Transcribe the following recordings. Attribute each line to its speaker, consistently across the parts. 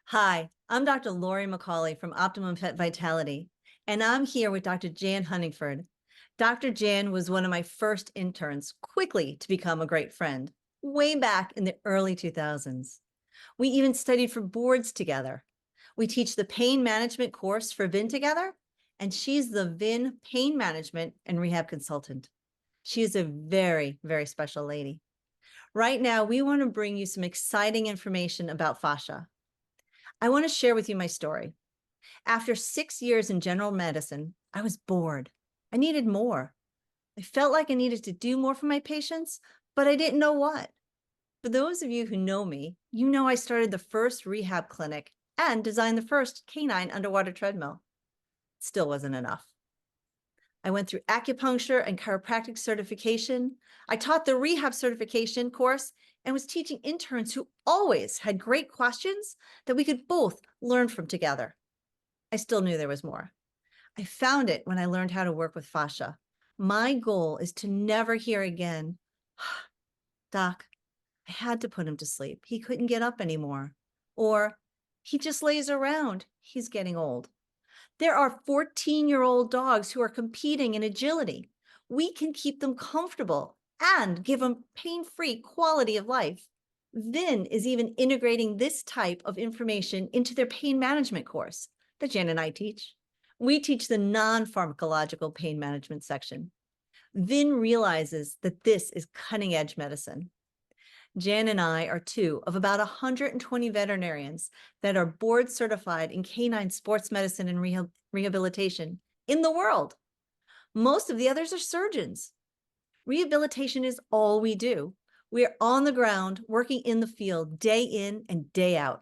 Speaker 1: Hi, I'm Dr. Laurie McCauley from Optimum Pet Vitality, and I'm here with Dr. Jan Huntingford. Dr. Jan was one of my first interns, quickly to become a great friend, way back in the early 2000s. We even studied for boards together. We teach the pain management course for VIN together, and she's the VIN pain management and rehab consultant. She is a very, very special lady. Right now, we want to bring you some exciting information about fascia. I want to share with you my story. After 6 years in general medicine, I was bored. I needed more. I felt like I needed to do more for my patients, but I didn't know what. For those of you who know me, you know I started the first rehab clinic and designed the first canine underwater treadmill. Still wasn't enough. I went through acupuncture and chiropractic certification. I taught the rehab certification course and was teaching interns who always had great questions that we could both learn from together. I still knew there was more. I found it when I learned how to work with fascia. My goal is to never hear again, Doc, I had to put him to sleep. He couldn't get up anymore. Or he just lays around. He's getting old. There are 14-year-old dogs who are competing in agility. We can keep them comfortable and give them pain-free quality of life. VIN is even integrating this type of information into their pain management course that Jen and I teach. We teach the non-pharmacological pain management section. VIN realizes that this is cutting-edge medicine. Jan and I are two of about 120 veterinarians that are board certified in canine sports medicine and rehabilitation in the world. Most of the others are surgeons. Rehabilitation is all we do. We are on the ground, working in the field day in and day out.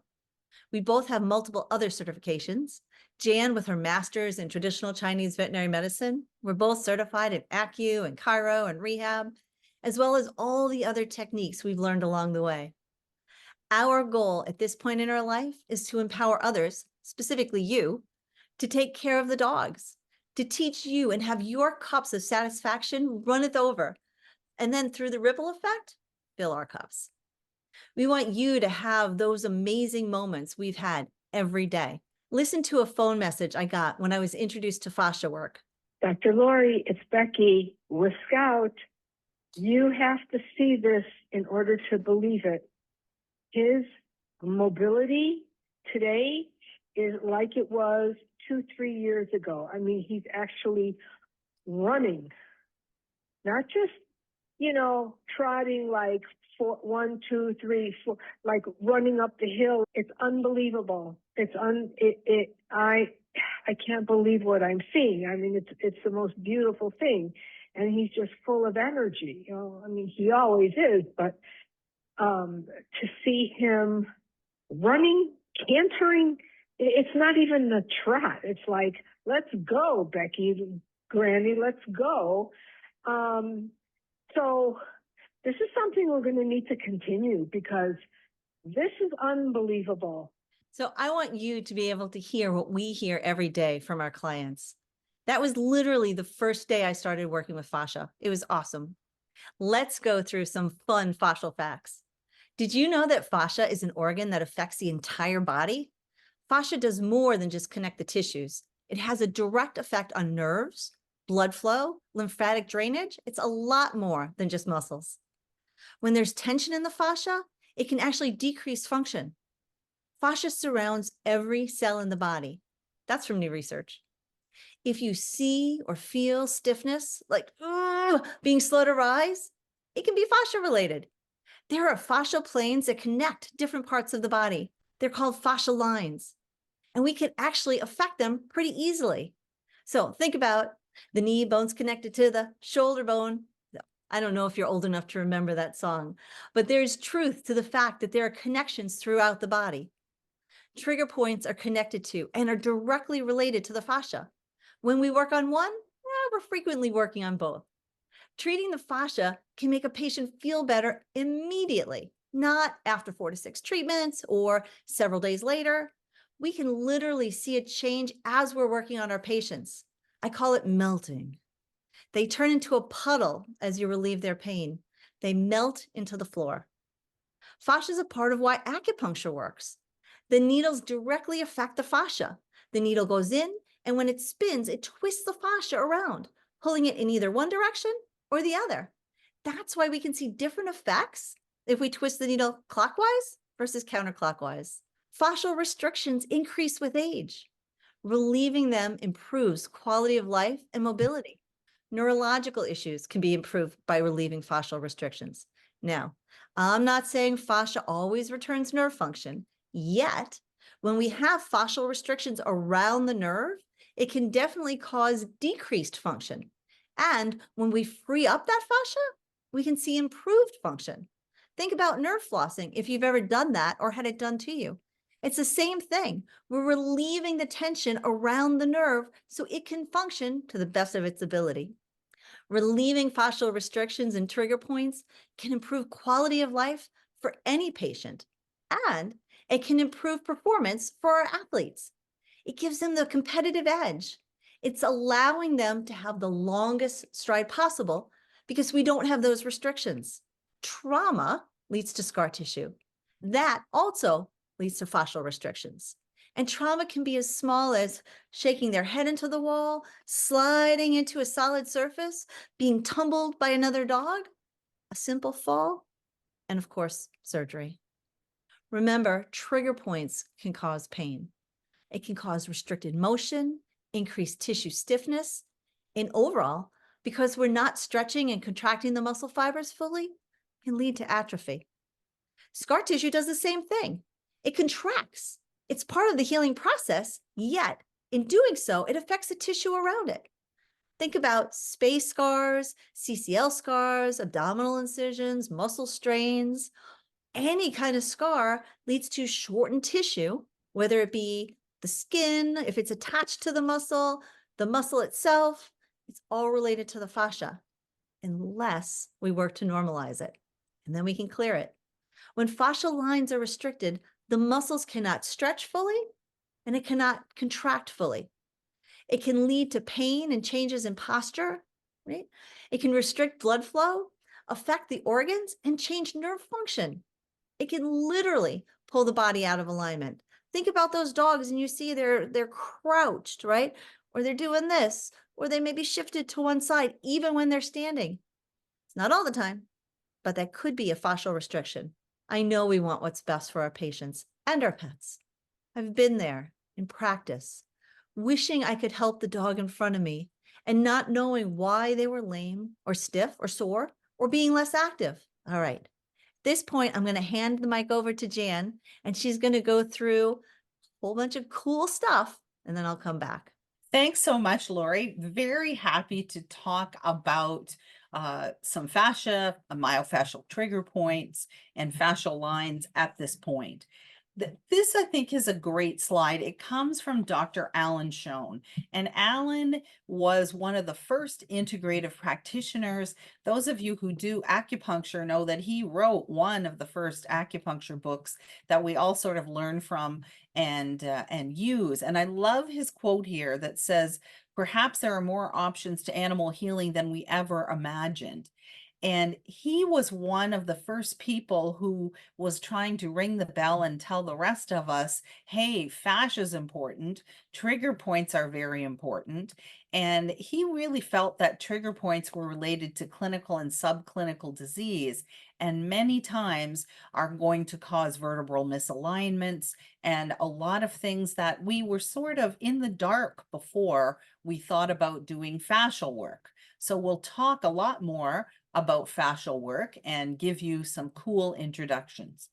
Speaker 1: We both have multiple other certifications. Jan with her master's in traditional Chinese veterinary medicine. We're both certified in acu and chiro and rehab, as well as all the other techniques we've learned along the way. Our goal at this point in our life is to empower others, specifically you, to take care of the dogs, to teach you and have your cups of satisfaction runneth over, and then through the ripple effect, fill our cups. We want you to have those amazing moments we've had every day. Listen to a phone message I got when I was introduced to fascia work.
Speaker 2: Dr. Laurie, it's Becky with Scout. You have to see this in order to believe it. His mobility today is like it was 2-3 years ago. I mean, he's actually running, not just, trotting like 1, 2, 3, 4, like running up the hill. It's unbelievable. I can't believe what I'm seeing. I mean, it's the most beautiful thing. And he's just full of energy. I mean, he always is, but to see him running, cantering, it's not even a trot. It's like, let's go, Becky, Granny, let's go. So this is something we're going to need to continue because this is unbelievable.
Speaker 1: So I want you to be able to hear what we hear every day from our clients. That was literally the first day I started working with fascia. It was awesome. Let's go through some fun fascial facts. Did you know that fascia is an organ that affects the entire body? Fascia does more than just connect the tissues. It has a direct effect on nerves, blood flow, lymphatic drainage. It's a lot more than just muscles. When there's tension in the fascia, it can actually decrease function. Fascia surrounds every cell in the body. That's from new research. If you see or feel stiffness, like being slow to rise, it can be fascia related. There are fascial planes that connect different parts of the body. They're called fascial lines, and we can actually affect them pretty easily. So think about the knee bone's connected to the shoulder bone. I don't know if you're old enough to remember that song, but there's truth to the fact that there are connections throughout the body. Trigger points are connected to and are directly related to the fascia. When we work on one, we're frequently working on both. Treating the fascia can make a patient feel better immediately, not after 4 to 6 treatments or several days later. We can literally see a change as we're working on our patients. I call it melting. They turn into a puddle as you relieve their pain. They melt into the floor. Fascia is a part of why acupuncture works. The needles directly affect the fascia. The needle goes in, and when it spins, it twists the fascia around, pulling it in either one direction or the other. That's why we can see different effects if we twist the needle clockwise versus counterclockwise. Fascial restrictions increase with age. Relieving them improves quality of life and mobility. Neurological issues can be improved by relieving fascial restrictions. Now, I'm not saying fascia always returns nerve function, yet, when we have fascial restrictions around the nerve, it can definitely cause decreased function. And when we free up that fascia, we can see improved function. Think about nerve flossing if you've ever done that or had it done to you. It's the same thing. We're relieving the tension around the nerve so it can function to the best of its ability. Relieving fascial restrictions and trigger points can improve quality of life for any patient, and it can improve performance for our athletes. It gives them the competitive edge. It's allowing them to have the longest stride possible because we don't have those restrictions. Trauma leads to scar tissue. That also leads to fascial restrictions. And trauma can be as small as shaking their head into the wall, sliding into a solid surface, being tumbled by another dog, a simple fall, and of course, surgery. Remember, trigger points can cause pain. It can cause restricted motion, increased tissue stiffness, and overall, because we're not stretching and contracting the muscle fibers fully, can lead to atrophy. Scar tissue does the same thing. It contracts. It's part of the healing process, yet in doing so, it affects the tissue around it. Think about space scars, CCL scars, abdominal incisions, muscle strains. Any kind of scar leads to shortened tissue, whether it be the skin, if it's attached to the muscle itself, it's all related to the fascia, unless we work to normalize it. And then we can clear it. When fascial lines are restricted, the muscles cannot stretch fully and it cannot contract fully. It can lead to pain and changes in posture, right? It can restrict blood flow, affect the organs, and change nerve function. It can literally pull the body out of alignment. Think about those dogs and you see they're crouched, right? Or they're doing this, or they may be shifted to one side even when they're standing. It's not all the time, but that could be a fascial restriction. I know we want what's best for our patients and our pets. I've been there in practice, wishing I could help the dog in front of me and not knowing why they were lame or stiff or sore or being less active. All right. At this point, I'm going to hand the mic over to Jan, and she's going to go through a whole bunch of cool stuff, and then I'll come back.
Speaker 3: Thanks so much, Laurie. Very happy to talk about some fascia, myofascial trigger points, and fascial lines at this point. This, I think, is a great slide. It comes from Dr. Alan Schoen, and Alan was one of the first integrative practitioners. Those of you who do acupuncture know that he wrote one of the first acupuncture books that we all sort of learn from and use. And I love his quote here that says, "Perhaps there are more options to animal healing than we ever imagined." And he was one of the first people who was trying to ring the bell and tell the rest of us, hey, fascia is important. Trigger points are very important. And he really felt that trigger points were related to clinical and subclinical disease, and many times are going to cause vertebral misalignments and a lot of things that we were sort of in the dark before we thought about doing fascial work. So we'll talk a lot more about fascial work and give you some cool introductions.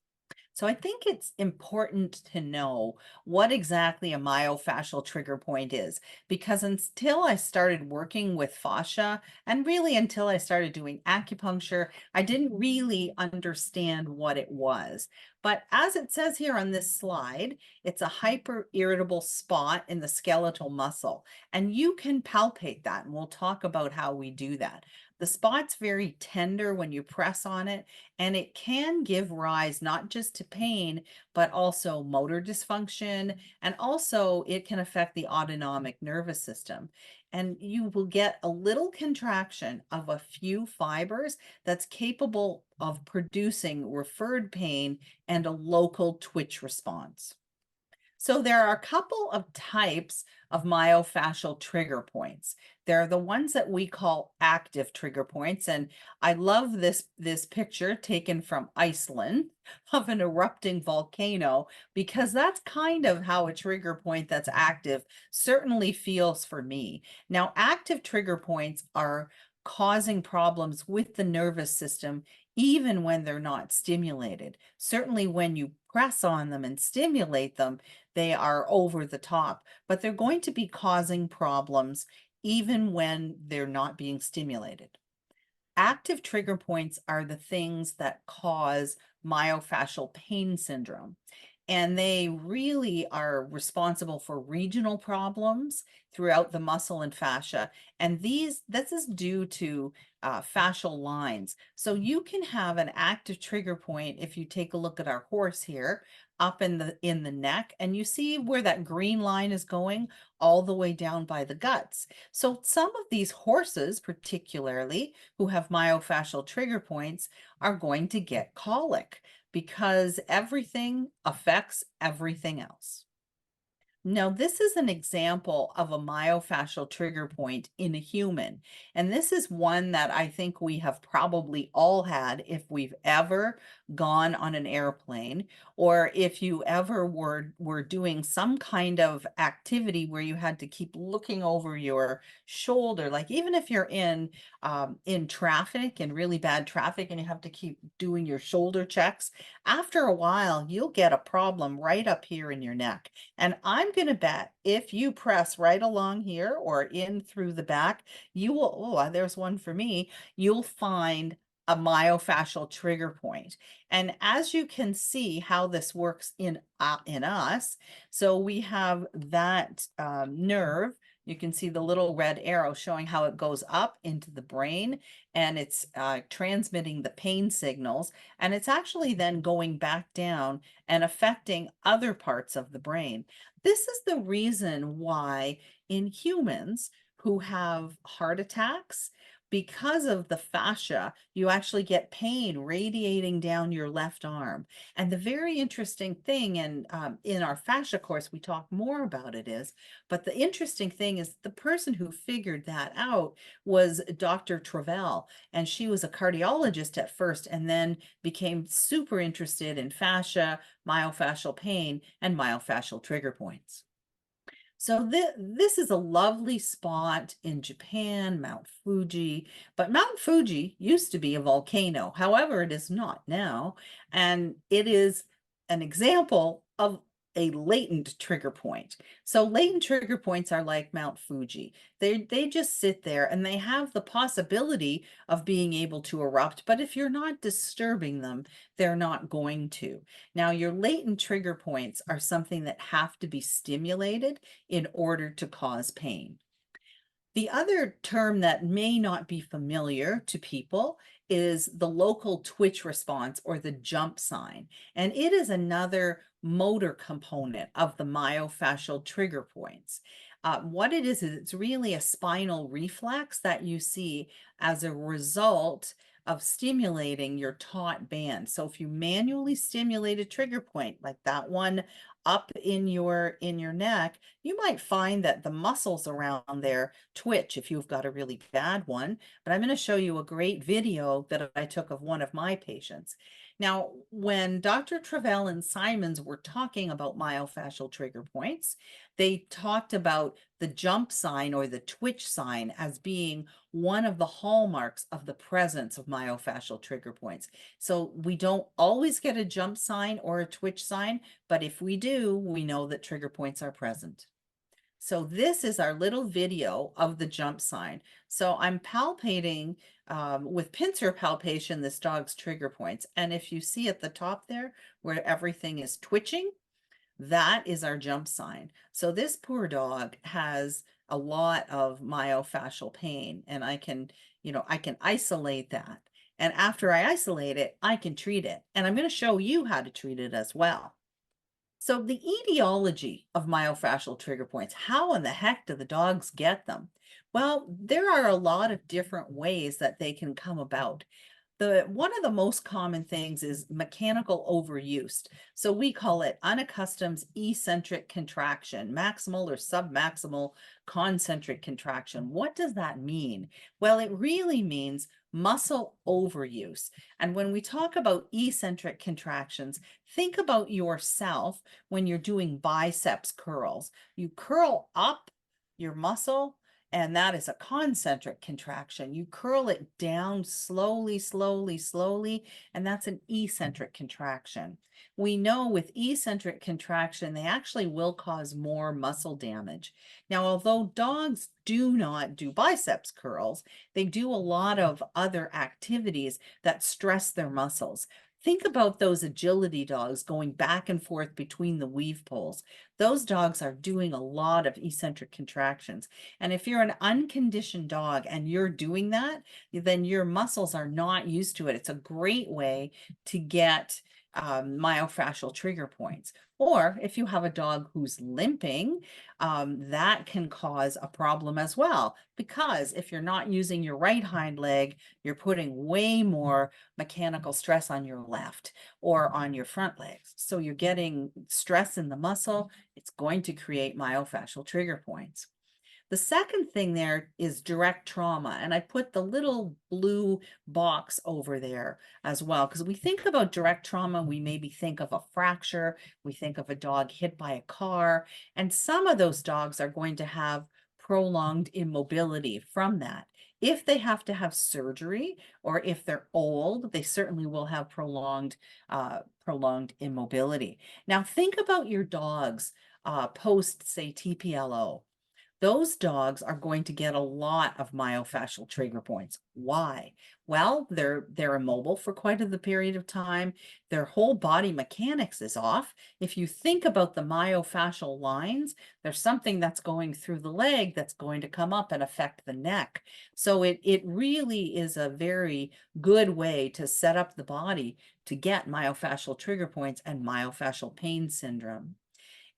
Speaker 3: So I think it's important to know what exactly a myofascial trigger point is, because until I started working with fascia, and really until I started doing acupuncture, I didn't really understand what it was. But as it says here on this slide, it's a hyper-irritable spot in the skeletal muscle, and you can palpate that, and we'll talk about how we do that. The spot's very tender when you press on it, and it can give rise not just to pain, but also motor dysfunction, and also it can affect the autonomic nervous system. And you will get a little contraction of a few fibers that's capable of producing referred pain and a local twitch response. So there are a couple of types of myofascial trigger points. There are the ones that we call active trigger points. And I love this picture taken from Iceland of an erupting volcano, because that's kind of how a trigger point that's active certainly feels for me. Now, active trigger points are causing problems with the nervous system even when they're not stimulated. Certainly when you press on them and stimulate them, they are over the top, but they're going to be causing problems even when they're not being stimulated. Active trigger points are the things that cause myofascial pain syndrome. And they really are responsible for regional problems throughout the muscle and fascia. And this is due to fascial lines. So you can have an active trigger point if you take a look at our horse here up in the neck, and you see where that green line is going all the way down by the guts. So some of these horses, particularly who have myofascial trigger points, are going to get colic, because everything affects everything else. Now, this is an example of a myofascial trigger point in a human. And this is one that I think we have probably all had if we've ever gone on an airplane, or if you ever were doing some kind of activity where you had to keep looking over your shoulder. Like even if you're in traffic, in really bad traffic, and you have to keep doing your shoulder checks, after a while, you'll get a problem right up here in your neck. And I'm going to bet if you press right along here or in through the back, you will, oh, there's one for me, you'll find a myofascial trigger point. And as you can see how this works in us, so we have that nerve. You can see the little red arrow showing how it goes up into the brain, and it's transmitting the pain signals, and it's actually then going back down and affecting other parts of the brain. This is the reason why in humans who have heart attacks, because of the fascia, you actually get pain radiating down your left arm. And the very interesting thing, and in our fascia course, we talk more about it is, but the interesting thing is the person who figured that out was Dr. Travell. And she was a cardiologist at first, and then became super interested in fascia, myofascial pain, and myofascial trigger points. So this is a lovely spot in Japan, Mount Fuji, but Mount Fuji used to be a volcano. However, it is not now, and it is an example of a latent trigger point. So latent trigger points are like Mount Fuji. They just sit there and they have the possibility of being able to erupt, but if you're not disturbing them, they're not going to. Now, your latent trigger points are something that have to be stimulated in order to cause pain. The other term that may not be familiar to people is the local twitch response, or the jump sign. And it is another motor component of the myofascial trigger points. What it is it's really a spinal reflex that you see as a result of stimulating your taut band. So if you manually stimulate a trigger point like that one up in your neck, you might find that the muscles around there twitch if you've got a really bad one. But I'm going to show you a great video that I took of one of my patients. Now, when Dr. Travell and Simons were talking about myofascial trigger points, they talked about the jump sign or the twitch sign as being one of the hallmarks of the presence of myofascial trigger points. So we don't always get a jump sign or a twitch sign, but if we do, we know that trigger points are present. So this is our little video of the jump sign. So I'm palpating with pincer palpation this dog's trigger points. And if you see at the top there where everything is twitching, that is our jump sign. So this poor dog has a lot of myofascial pain, and I can isolate that. And after I isolate it, I can treat it. And I'm going to show you how to treat it as well. So the etiology of myofascial trigger points, how in the heck do the dogs get them? Well, there are a lot of different ways that they can come about. One of the most common things is mechanical overuse. So we call it unaccustomed eccentric contraction, maximal or submaximal concentric contraction. What does that mean? Well, it really means muscle overuse. And when we talk about eccentric contractions, think about yourself when you're doing biceps curls. You curl up your muscle, and that is a concentric contraction. You curl it down slowly, slowly, slowly, and that's an eccentric contraction. We know with eccentric contraction, they actually will cause more muscle damage. Now, although dogs do not do biceps curls, they do a lot of other activities that stress their muscles. Think about those agility dogs going back and forth between the weave poles. Those dogs are doing a lot of eccentric contractions. And if you're an unconditioned dog and you're doing that, then your muscles are not used to it. It's a great way to get myofascial trigger points. Or if you have a dog who's limping, that can cause a problem as well. Because if you're not using your right hind leg, you're putting way more mechanical stress on your left or on your front legs. So you're getting stress in the muscle. It's going to create myofascial trigger points. The second thing there is direct trauma. And I put the little blue box over there as well, because we think about direct trauma, we maybe think of a fracture, we think of a dog hit by a car, and some of those dogs are going to have prolonged immobility from that. If they have to have surgery or if they're old, they certainly will have prolonged immobility. Now think about your dogs post, say, TPLO. Those dogs are going to get a lot of myofascial trigger points. Why? Well, they're immobile for quite a period of time. Their whole body mechanics is off. If you think about the myofascial lines, there's something that's going through the leg that's going to come up and affect the neck. So it really is a very good way to set up the body to get myofascial trigger points and myofascial pain syndrome.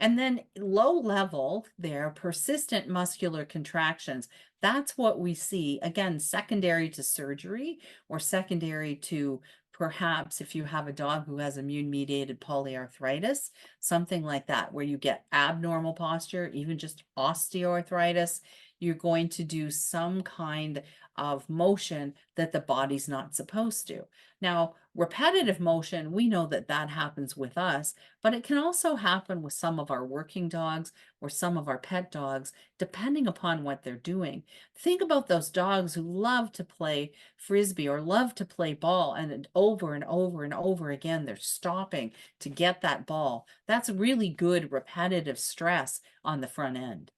Speaker 3: And then low level there, persistent muscular contractions. That's what we see, again, secondary to surgery or secondary to perhaps if you have a dog who has immune-mediated polyarthritis, something like that, where you get abnormal posture, even just osteoarthritis, you're going to do some kind of motion that the body's not supposed to. Now, repetitive motion, we know that that happens with us, but it can also happen with some of our working dogs or some of our pet dogs, depending upon what they're doing. Think about those dogs who love to play frisbee or love to play ball, and over and over and over again, they're stopping to get that ball. That's really good repetitive stress on the front end.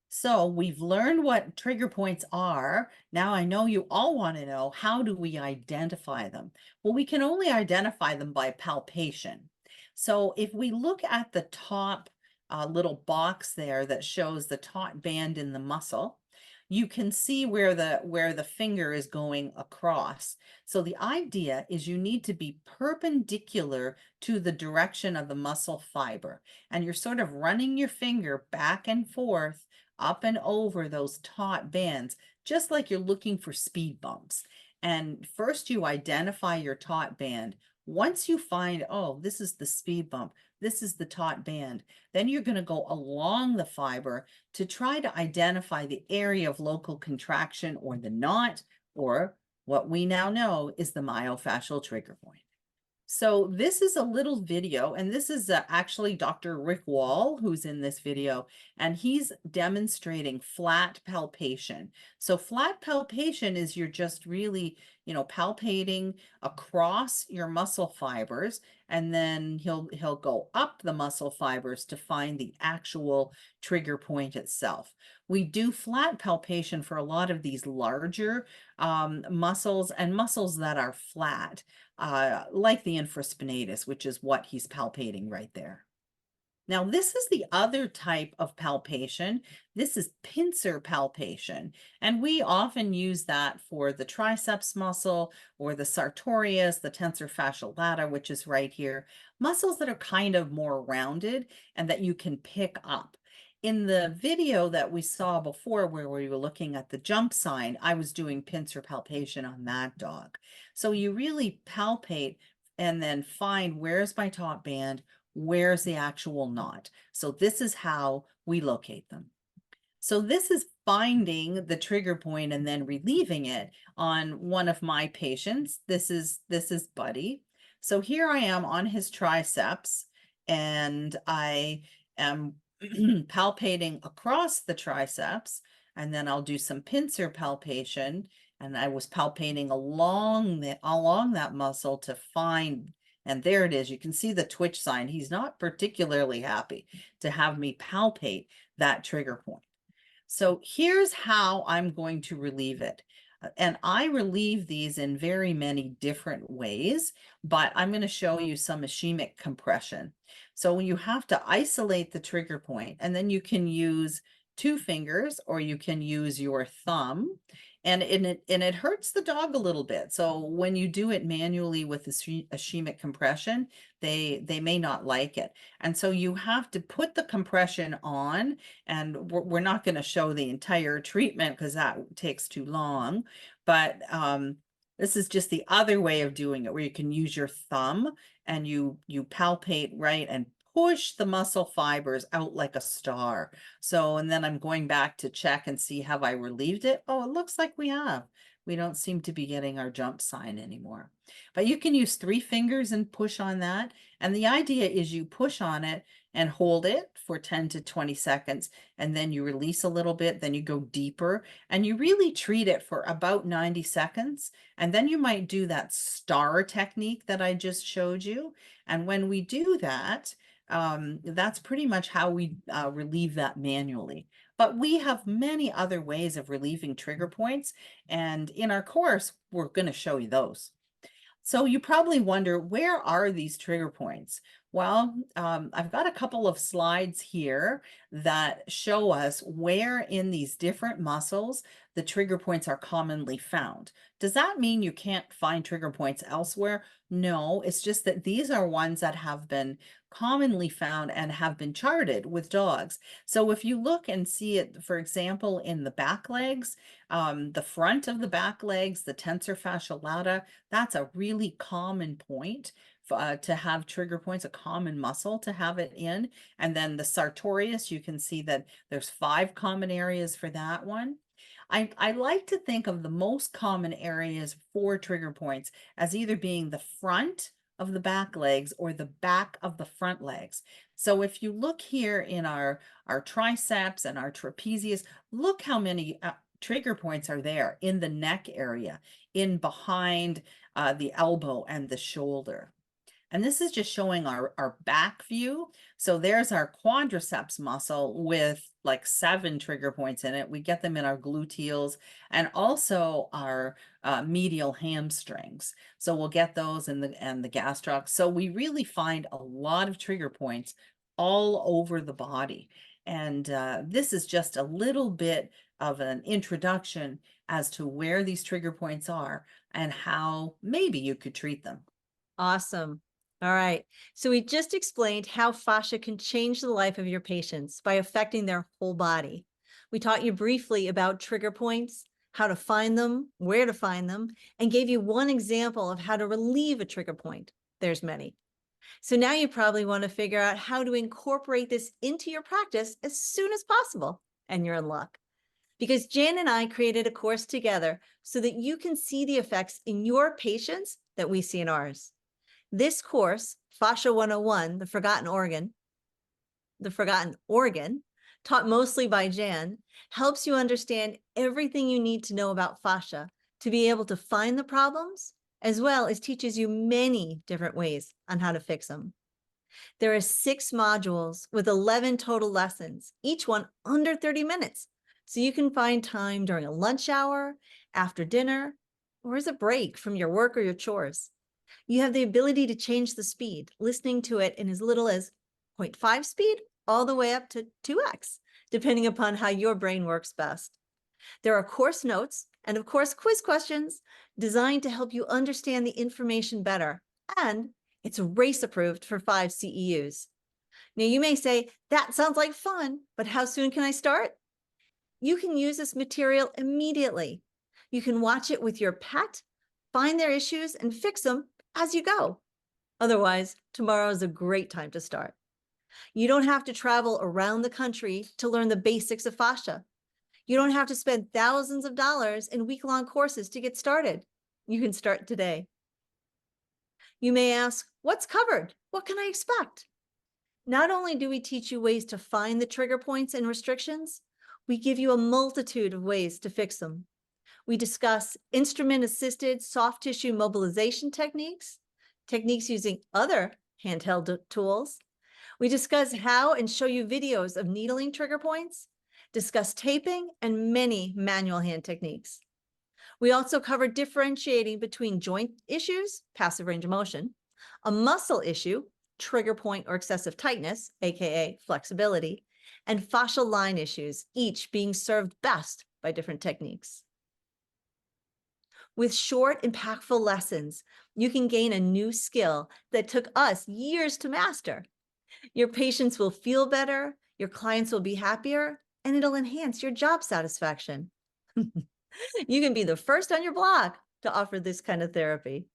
Speaker 3: So we've learned what trigger points are. Now I know you all want to know, how do we identify them? Well, we can only identify them by palpation. So if we look at the top little box there that shows the taut band in the muscle, you can see where the finger is going across. So the idea is you need to be perpendicular to the direction of the muscle fiber. And you're sort of running your finger back and forth up and over those taut bands, just like you're looking for speed bumps. And first you identify your taut band. Once you find, oh, this is the speed bump, this is the taut band, then you're going to go along the fiber to try to identify the area of local contraction or the knot, or what we now know is the myofascial trigger point. So this is a little video, and this is actually Dr. Rick Wall who's in this video, and he's demonstrating flat palpation. So flat palpation is you're just really, palpating across your muscle fibers, and then he'll go up the muscle fibers to find the actual trigger point itself. We do flat palpation for a lot of these larger muscles and muscles that are flat, like the infraspinatus, which is what he's palpating right there. Now, this is the other type of palpation. This is pincer palpation, and we often use that for the triceps muscle or the sartorius, the tensor fascial lata, which is right here, muscles that are kind of more rounded and that you can pick up. In the video that we saw before where we were looking at the jump sign, I was doing pincer palpation on that dog. So you really palpate and then find where's my top band, where's the actual knot. So this is how we locate them. So this is finding the trigger point and then relieving it on one of my patients. This is Buddy. So here I am on his triceps, and I am palpating across the triceps, and then I'll do some pincer palpation, and I was palpating along that muscle to find, and there it is. You can see the twitch sign. He's not particularly happy to have me palpate that trigger point. So here's how I'm going to relieve it. And I relieve these in very many different ways, but I'm going to show you some ischemic compression. So when you have to isolate the trigger point, and then you can use 2 fingers or you can use your thumb, and it hurts the dog a little bit. So when you do it manually with ischemic compression, they may not like it. And so you have to put the compression on, and we're not going to show the entire treatment because that takes too long. But this is just the other way of doing it, where you can use your thumb and you palpate, right, and push the muscle fibers out like a star. So, and then I'm going back to check and see, have I relieved it? Oh, it looks like we have. We don't seem to be getting our jump sign anymore. But you can use 3 fingers and push on that. And the idea is you push on it and hold it for 10 to 20 seconds, and then you release a little bit, then you go deeper, and you really treat it for about 90 seconds. And then you might do that star technique that I just showed you. And when we do that, that's pretty much how we relieve that manually. But we have many other ways of relieving trigger points, and in our course, we're going to show you those. So you probably wonder, where are these trigger points? Well, I've got a couple of slides here that show us where in these different muscles the trigger points are commonly found. Does that mean you can't find trigger points elsewhere? No, it's just that these are ones that have been commonly found and have been charted with dogs. So if you look and see it, for example, in the back legs, the front of the back legs, the tensor fasciae lata, that's a really common point to have trigger points, a common muscle to have it in. And then the sartorius, you can see that there's 5 common areas for that one. I like to think of the most common areas for trigger points as either being the front of the back legs or the back of the front legs. So if you look here in our triceps and our trapezius, look how many trigger points are there in the neck area, in behind the elbow and the shoulder. And this is just showing our back view. So there's our quadriceps muscle with like 7 trigger points in it. We get them in our gluteals and also our medial hamstrings. So we'll get those in the gastroc. So we really find a lot of trigger points all over the body. And this is just a little bit of an introduction as to where these trigger points are and how maybe you could treat them.
Speaker 1: Awesome. All right. So we just explained how fascia can change the life of your patients by affecting their whole body. We taught you briefly about trigger points, how to find them, where to find them, and gave you one example of how to relieve a trigger point. There's many. So now you probably want to figure out how to incorporate this into your practice as soon as possible, and you're in luck. Because Jan and I created a course together so that you can see the effects in your patients that we see in ours. This course, Fascia 101, the Forgotten Organ, taught mostly by Jan, helps you understand everything you need to know about fascia to be able to find the problems, as well as teaches you many different ways on how to fix them. There are 6 modules with 11 total lessons, each one under 30 minutes. So you can find time during a lunch hour, after dinner, or as a break from your work or your chores. You have the ability to change the speed, listening to it in as little as 0.5 speed all the way up to 2x, depending upon how your brain works best. There are course notes and, of course, quiz questions designed to help you understand the information better. And it's race approved for 5 CEUs. Now, you may say, that sounds like fun, but how soon can I start? You can use this material immediately. You can watch it with your pet, find their issues, and fix them as you go. Otherwise, tomorrow is a great time to start. You don't have to travel around the country to learn the basics of fascia. You don't have to spend thousands of dollars in week-long courses to get started. You can start today. You may ask, what's covered? What can I expect? Not only do we teach you ways to find the trigger points and restrictions, we give you a multitude of ways to fix them. We discuss instrument-assisted soft tissue mobilization techniques, techniques using other handheld tools. We discuss how and show you videos of needling trigger points, discuss taping, and many manual hand techniques. We also cover differentiating between joint issues, passive range of motion, a muscle issue, trigger point or excessive tightness, aka flexibility, and fascial line issues, each being served best by different techniques. With short, impactful lessons, you can gain a new skill that took us years to master. Your patients will feel better, your clients will be happier, and it'll enhance your job satisfaction. You can be the first on your block to offer this kind of therapy.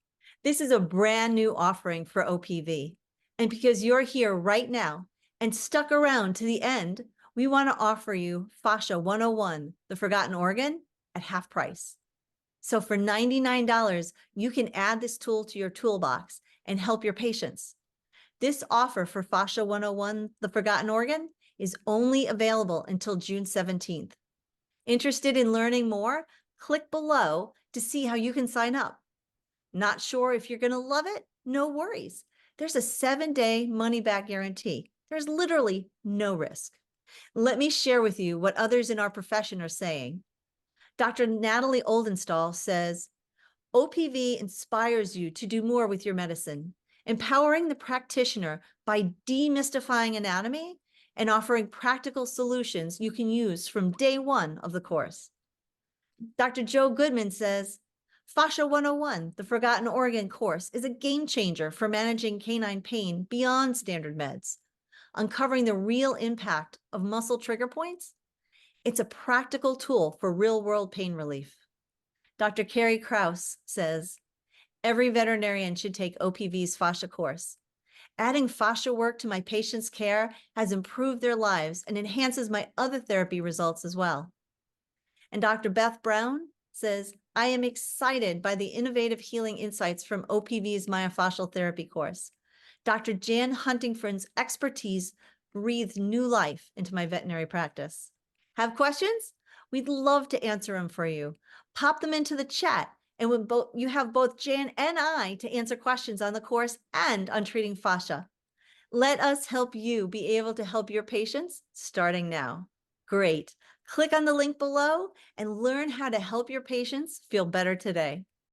Speaker 1: This is a brand new offering for OPV. And because you're here right now and stuck around to the end, we want to offer you Fascia 101, the forgotten organ, at half price. So for $99, you can add this tool to your toolbox and help your patients. This offer for Fascia 101, the forgotten organ, is only available until June 17th. Interested in learning more? Click below to see how you can sign up. Not sure if you're going to love it? No worries. There's a 7-day money-back guarantee. There's literally no risk. Let me share with you what others in our profession are saying. Dr. Natalie Oldenstall says, OPV inspires you to do more with your medicine, empowering the practitioner by demystifying anatomy and offering practical solutions you can use from day one of the course. Dr. Joe Goodman says, Fascia 101, the Forgotten Organ course, is a game changer for managing canine pain beyond standard meds, uncovering the real impact of muscle trigger points. It's a practical tool for real-world pain relief. Dr. Carrie Krause says, every veterinarian should take OPV's fascia course. Adding fascia work to my patients' care has improved their lives and enhances my other therapy results as well. And Dr. Beth Brown says, I am excited by the innovative healing insights from OPV's myofascial therapy course. Dr. Jan Huntingford's expertise breathed new life into my veterinary practice. Have questions? We'd love to answer them for you. Pop them into the chat, and you have both Jan and I to answer questions on the course and on treating fascia. Let us help you be able to help your patients starting now. Great. Click on the link below and learn how to help your patients feel better today.